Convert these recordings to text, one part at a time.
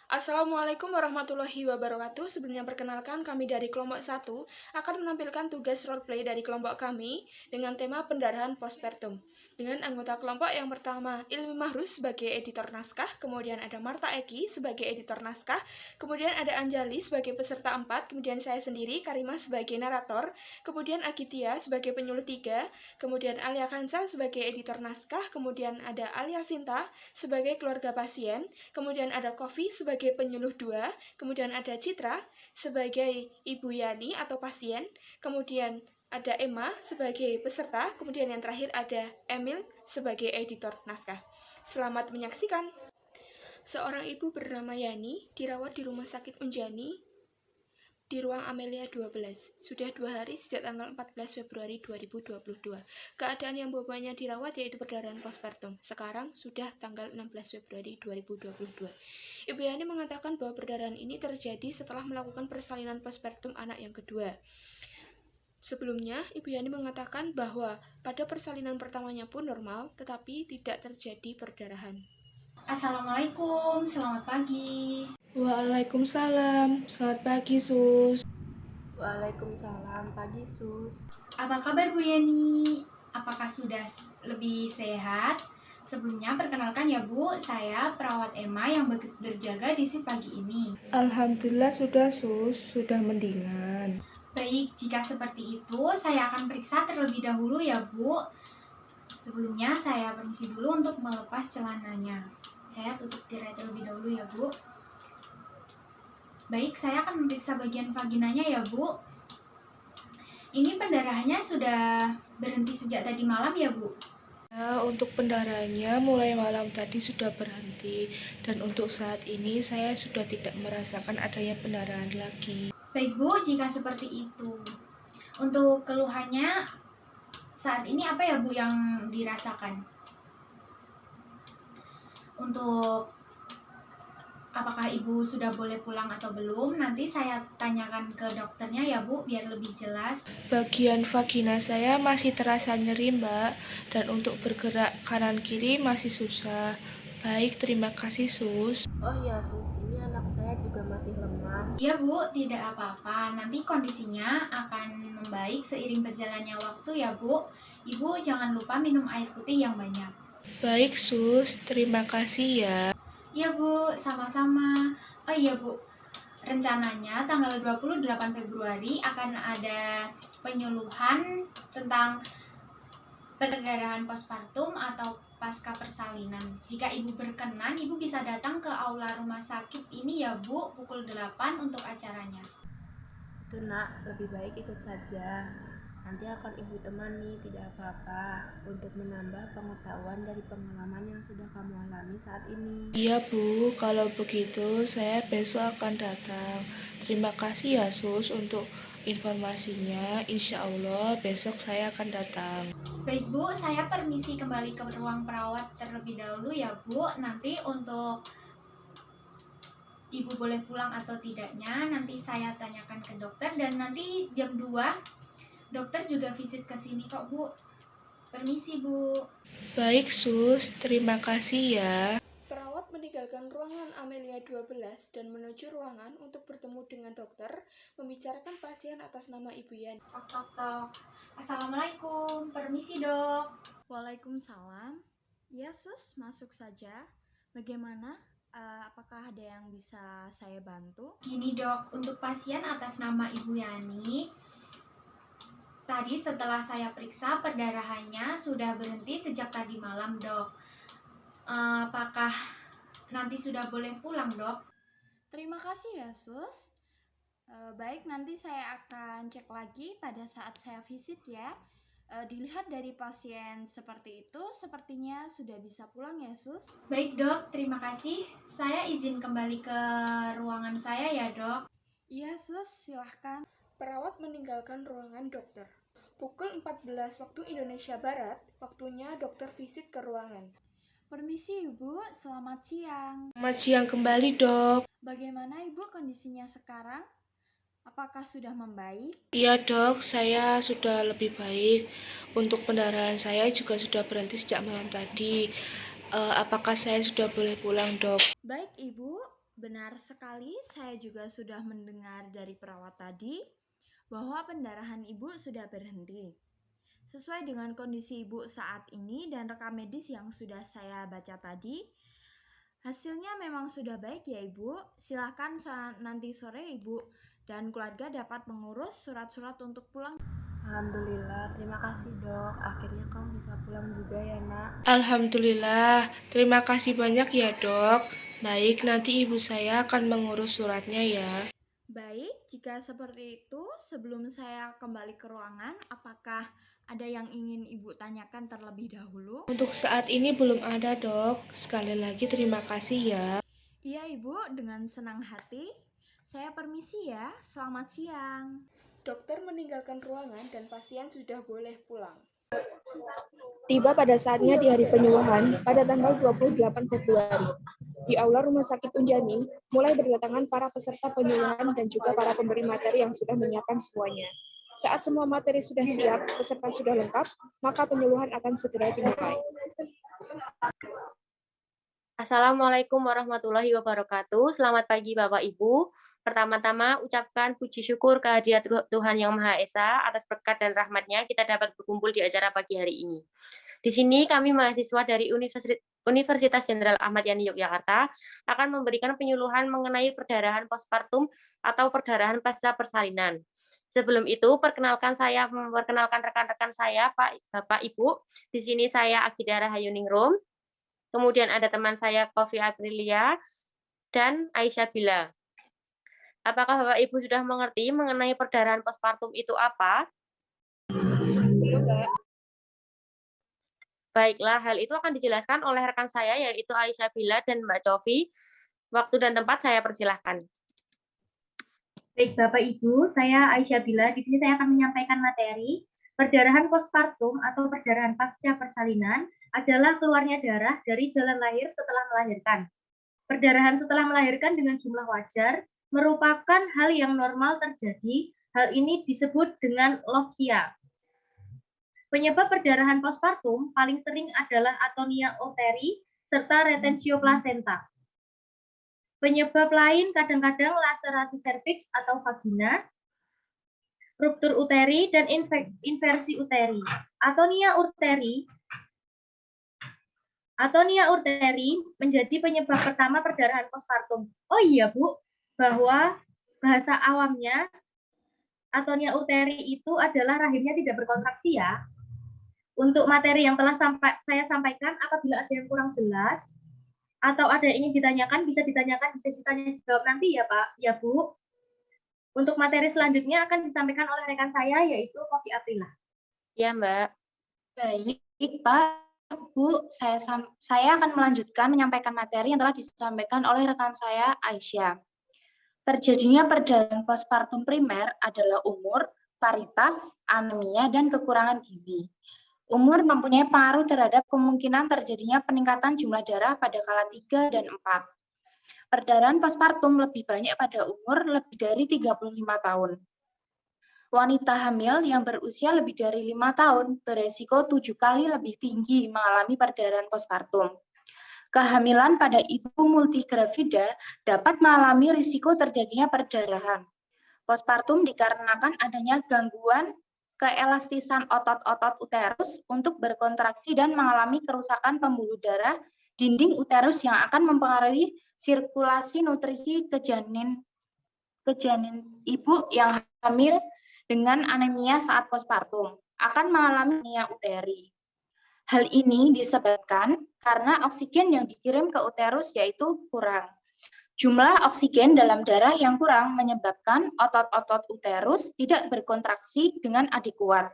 Assalamualaikum warahmatullahi wabarakatuh. Sebelumnya perkenalkan, kami dari kelompok 1 akan menampilkan tugas roleplay dari kelompok kami dengan tema pendarahan postpartum. Dengan anggota kelompok yang pertama, Ilmi Mahrus sebagai editor naskah, kemudian ada Marta Eki sebagai editor naskah, kemudian ada Anjali sebagai peserta 4, kemudian saya sendiri, Karimah sebagai narator, kemudian Agitia sebagai penyuluh 3, kemudian Alia Kansa sebagai editor naskah, kemudian ada Alia Sinta sebagai keluarga pasien, kemudian ada Kofi sebagai penyuluh 2, kemudian ada Citra sebagai Ibu Yani atau pasien, kemudian ada Emma sebagai peserta, kemudian yang terakhir ada Emil sebagai editor naskah. Selamat menyaksikan. Seorang ibu bernama Yani dirawat di Rumah Sakit Unjani di ruang Amelia 12. Sudah 2 hari sejak tanggal 14 Februari 2022. Keadaan yang bapaknya dirawat yaitu perdarahan postpartum. Sekarang sudah tanggal 16 Februari 2022. Ibu Yani mengatakan bahwa perdarahan ini terjadi setelah melakukan persalinan postpartum anak yang kedua. Sebelumnya, Ibu Yani mengatakan bahwa pada persalinan pertamanya pun normal, tetapi tidak terjadi perdarahan. Assalamualaikum, selamat pagi. Waalaikumsalam, selamat pagi Sus. Waalaikumsalam, pagi Sus. Apa kabar Bu Yani? Apakah sudah lebih sehat? Sebelumnya perkenalkan ya Bu, saya perawat Emma yang berjaga di shift pagi ini. Alhamdulillah sudah Sus, sudah mendingan. Baik, jika seperti itu saya akan periksa terlebih dahulu ya Bu. Sebelumnya saya permisi dulu untuk melepas celananya. Saya tutup tirai terlebih dahulu ya Bu. Baik, saya akan memeriksa bagian vaginanya ya Bu. Ini pendarahannya sudah berhenti sejak tadi malam ya Bu? Nah, untuk pendarahannya mulai malam tadi sudah berhenti, dan untuk saat ini saya sudah tidak merasakan adanya pendarahan lagi. Baik Bu, jika seperti itu. Untuk keluhannya saat ini apa ya Bu yang dirasakan? Untuk apakah Ibu sudah boleh pulang atau belum? Nanti saya tanyakan ke dokternya ya Bu, biar lebih jelas. Bagian vagina saya masih terasa nyeri Mbak, dan untuk bergerak kanan kiri masih susah. Baik, terima kasih Sus. Oh iya Sus, ini anak saya juga masih lemas. Ya Bu, tidak apa-apa. Nanti kondisinya akan membaik seiring berjalannya waktu ya Bu. Ibu jangan lupa minum air putih yang banyak. Baik Sus, terima kasih ya. Ya Bu, sama-sama. Oh iya Bu, rencananya tanggal 28 Februari akan ada penyuluhan tentang perdarahan postpartum atau pasca persalinan. Jika Ibu berkenan, Ibu bisa datang ke aula rumah sakit ini ya Bu, pukul 8 untuk acaranya. Itu Nak, lebih baik ikut saja. Nanti akan Ibu temani, tidak apa-apa, untuk menambah pengetahuan dari pengalaman yang sudah kamu alami saat ini. Iya Bu, kalau begitu saya besok akan datang. Terima kasih ya Sus untuk informasinya. Insya Allah besok saya akan datang. Baik Bu, saya permisi kembali ke ruang perawat terlebih dahulu ya Bu. Nanti untuk Ibu boleh pulang atau tidaknya nanti saya tanyakan ke dokter, dan nanti jam 2 dokter juga visit ke sini kok Bu. Permisi Bu. Baik Sus, terima kasih ya. Perawat meninggalkan ruangan Amelia 12 dan menuju ruangan untuk bertemu dengan dokter, membicarakan pasien atas nama Ibu Yani. Tok tok tok. Assalamualaikum, permisi Dok. Waalaikumsalam. Ya Sus, masuk saja. Bagaimana? Apakah ada yang bisa saya bantu? Gini Dok, untuk pasien atas nama Ibu Yani, tadi setelah saya periksa perdarahannya sudah berhenti sejak tadi malam Dok. Apakah nanti sudah boleh pulang Dok? Terima kasih ya Sus. Baik, nanti saya akan cek lagi pada saat saya visit ya. Dilihat dari pasien seperti itu, sepertinya sudah bisa pulang ya Sus. Baik Dok, terima kasih. Saya izin kembali ke ruangan saya ya Dok. Iya Sus, silahkan. Perawat meninggalkan ruangan dokter. Pukul 14 waktu Indonesia Barat, waktunya dokter visit ke ruangan. Permisi Ibu, selamat siang. Selamat siang kembali dok. Bagaimana Ibu kondisinya sekarang? Apakah sudah membaik? Iya dok, saya sudah lebih baik. Untuk pendarahan saya juga sudah berhenti sejak malam tadi. Apakah saya sudah boleh pulang dok? Baik Ibu, Benar sekali, saya juga sudah mendengar dari perawat tadi bahwa pendarahan ibu sudah berhenti. Sesuai dengan kondisi ibu saat ini dan rekam medis yang sudah saya baca tadi, hasilnya memang sudah baik ya ibu. Silakan nanti sore ibu dan keluarga dapat mengurus surat-surat untuk pulang. Alhamdulillah, terima kasih dok. Akhirnya kamu bisa pulang juga ya nak. Alhamdulillah, terima kasih banyak ya dok. Baik, nanti ibu saya akan mengurus suratnya ya. Baik, jika seperti itu, sebelum saya kembali ke ruangan, apakah ada yang ingin ibu tanyakan terlebih dahulu? Untuk saat ini belum ada dok. Sekali lagi terima kasih ya. Iya ibu, dengan senang hati. Saya permisi ya, selamat siang. Dokter meninggalkan ruangan dan pasien sudah boleh pulang. Tiba pada saatnya di hari penyuluhan pada tanggal 28 Februari. Di Aula Rumah Sakit Unjani, mulai berdatangan para peserta penyuluhan dan juga para pemberi materi yang sudah menyiapkan semuanya. Saat semua materi sudah siap, peserta sudah lengkap, maka penyuluhan akan segera dimulai. Assalamualaikum warahmatullahi wabarakatuh. Selamat pagi Bapak Ibu. Pertama-tama ucapkan puji syukur kehadirat Tuhan Yang Maha Esa atas berkat dan rahmatnya kita dapat berkumpul di acara pagi hari ini. Di sini kami mahasiswa dari Universitas Jenderal Ahmad Yani Yogyakarta akan memberikan penyuluhan mengenai perdarahan postpartum atau perdarahan pasca persalinan. Sebelum itu, memperkenalkan rekan-rekan saya, Bapak Ibu. Di sini saya Agida Rahayuningrum. Kemudian ada teman saya Kofi Aprilia dan Aisyah Bila. Apakah Bapak Ibu sudah mengerti mengenai perdarahan postpartum itu apa? Baiklah, hal itu akan dijelaskan oleh rekan saya yaitu Aisyah Bila dan Mbak Cofi. Waktu dan tempat saya persilahkan. Baik Bapak Ibu, saya Aisyah Bila. Di sini saya akan menyampaikan materi perdarahan postpartum atau perdarahan pasca persalinan adalah keluarnya darah dari jalan lahir setelah melahirkan. Perdarahan setelah melahirkan dengan jumlah wajar merupakan hal yang normal terjadi. Hal ini disebut dengan logia. Penyebab perdarahan postpartum paling sering adalah atonia uteri serta retensio placenta. Penyebab lain kadang-kadang laserasi serviks atau vagina, ruptur uteri, dan inversi uteri. Atonia uteri menjadi penyebab pertama perdarahan postpartum. Oh iya Bu, bahwa bahasa awamnya atonia uteri itu adalah rahimnya tidak berkontraksi ya. Untuk materi yang telah saya sampaikan, apabila ada yang kurang jelas atau ada yang ingin ditanyakan, bisa ditanyakan di sesi tanya jawab nanti ya Pak, ya Bu. Untuk materi selanjutnya akan disampaikan oleh rekan saya yaitu Kofi Aprila. Ya Mbak. Baik Pak. Bu, saya akan melanjutkan menyampaikan materi yang telah disampaikan oleh rekan saya, Aisyah. Terjadinya perdarahan postpartum primer adalah umur, paritas, anemia, dan kekurangan gizi. Umur mempunyai pengaruh terhadap kemungkinan terjadinya peningkatan jumlah darah pada kala 3 dan 4. Perdarahan postpartum lebih banyak pada umur lebih dari 35 tahun. Wanita hamil yang berusia lebih dari 5 tahun beresiko 7 kali lebih tinggi mengalami perdarahan postpartum. Kehamilan pada ibu multigravida dapat mengalami risiko terjadinya perdarahan postpartum dikarenakan adanya gangguan keelastisan otot-otot uterus untuk berkontraksi dan mengalami kerusakan pembuluh darah dinding uterus yang akan mempengaruhi sirkulasi nutrisi ke janin ibu yang hamil dengan anemia saat postpartum akan mengalami anemia uteri. Hal ini disebabkan karena oksigen yang dikirim ke uterus yaitu kurang. Jumlah oksigen dalam darah yang kurang menyebabkan otot-otot uterus tidak berkontraksi dengan adekuat,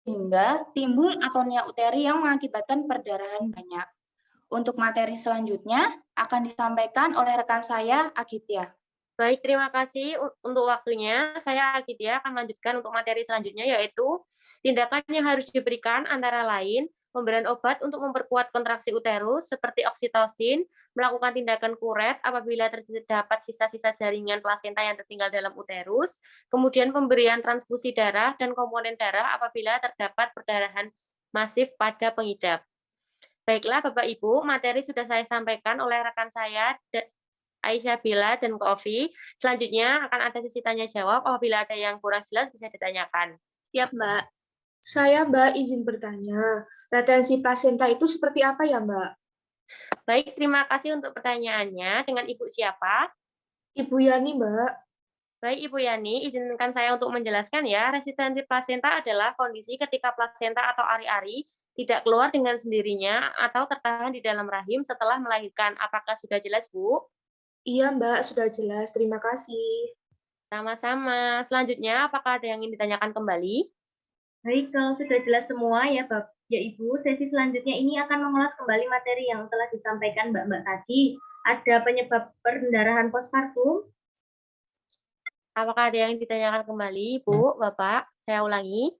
sehingga timbul atonia uteri yang mengakibatkan perdarahan banyak. Untuk materi selanjutnya akan disampaikan oleh rekan saya, Agitya. Baik, terima kasih untuk waktunya. Saya Agitya akan melanjutkan untuk materi selanjutnya yaitu tindakan yang harus diberikan antara lain pemberian obat untuk memperkuat kontraksi uterus seperti oksitosin, melakukan tindakan kuret apabila terdapat sisa-sisa jaringan plasenta yang tertinggal dalam uterus, kemudian pemberian transfusi darah dan komponen darah apabila terdapat perdarahan masif pada pengidap. Baiklah Bapak Ibu, materi sudah saya sampaikan oleh rekan saya Aisyah Bila, dan Kak Ovi. Selanjutnya akan ada sesi tanya jawab. Apabila ada yang kurang jelas bisa ditanyakan. Siap, Mbak. Saya, Mbak, izin bertanya. Retensi plasenta itu seperti apa ya, Mbak? Baik, terima kasih untuk pertanyaannya. Dengan Ibu siapa? Ibu Yani, Mbak. Baik, Ibu Yani, izinkan saya untuk menjelaskan ya. Resistensi plasenta adalah kondisi ketika plasenta atau ari-ari tidak keluar dengan sendirinya atau tertahan di dalam rahim setelah melahirkan. Apakah sudah jelas, Bu? Iya, Mbak, sudah jelas. Terima kasih. Sama-sama. Selanjutnya, apakah ada yang ingin ditanyakan kembali? Baik, kalau sudah jelas semua ya Ibu, sesi selanjutnya ini akan mengulas kembali materi yang telah disampaikan Mbak-Mbak tadi. Ada penyebab pendarahan postpartum. Apakah ada yang ditanyakan kembali, Bu, Bapak? Saya ulangi.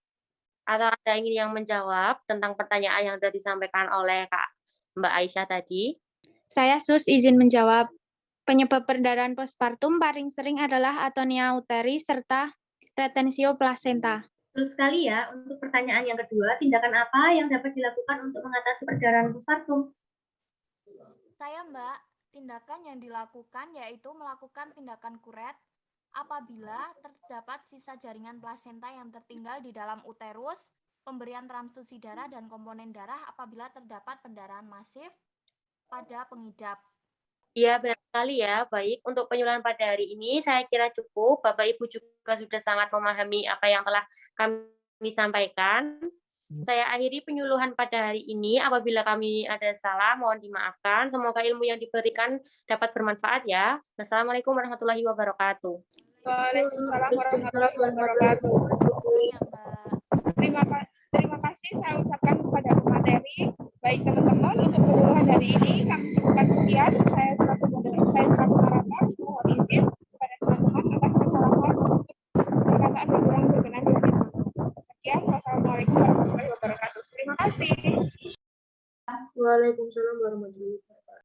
Atau ada yang menjawab tentang pertanyaan yang sudah disampaikan oleh Mbak Aisyah tadi? Saya Sus izin menjawab. Penyebab perdarahan postpartum paling sering adalah atonia uteri serta retensio plasenta. Betul sekali ya. Untuk pertanyaan yang kedua, tindakan apa yang dapat dilakukan untuk mengatasi perdarahan postpartum? Saya Mbak, tindakan yang dilakukan yaitu melakukan tindakan kuret apabila terdapat sisa jaringan plasenta yang tertinggal di dalam uterus, pemberian transfusi darah dan komponen darah apabila terdapat pendarahan masif pada pengidap. Iya, benar sekali ya. Baik, untuk penyuluhan pada hari ini saya kira cukup. Bapak Ibu juga sudah sangat memahami apa yang telah kami sampaikan. Saya akhiri penyuluhan pada hari ini. Apabila kami ada salah, mohon dimaafkan. Semoga ilmu yang diberikan dapat bermanfaat ya. Wassalamualaikum warahmatullahi wabarakatuh. Waalaikumsalam warahmatullahi wabarakatuh. Terima kasih saya ucapkan kepada pemateri. Baik teman-teman, untuk penyuluhan hari ini kami cukupkan sekian. Saya selaku moderator mohon izin kepada teman-teman atas kesalahan perkataan yang kurang berkenan di hadapan. Sekian, wassalamualaikum warahmatullahi wabarakatuh. Terima kasih. Waalaikumsalam warahmatullahi wabarakatuh.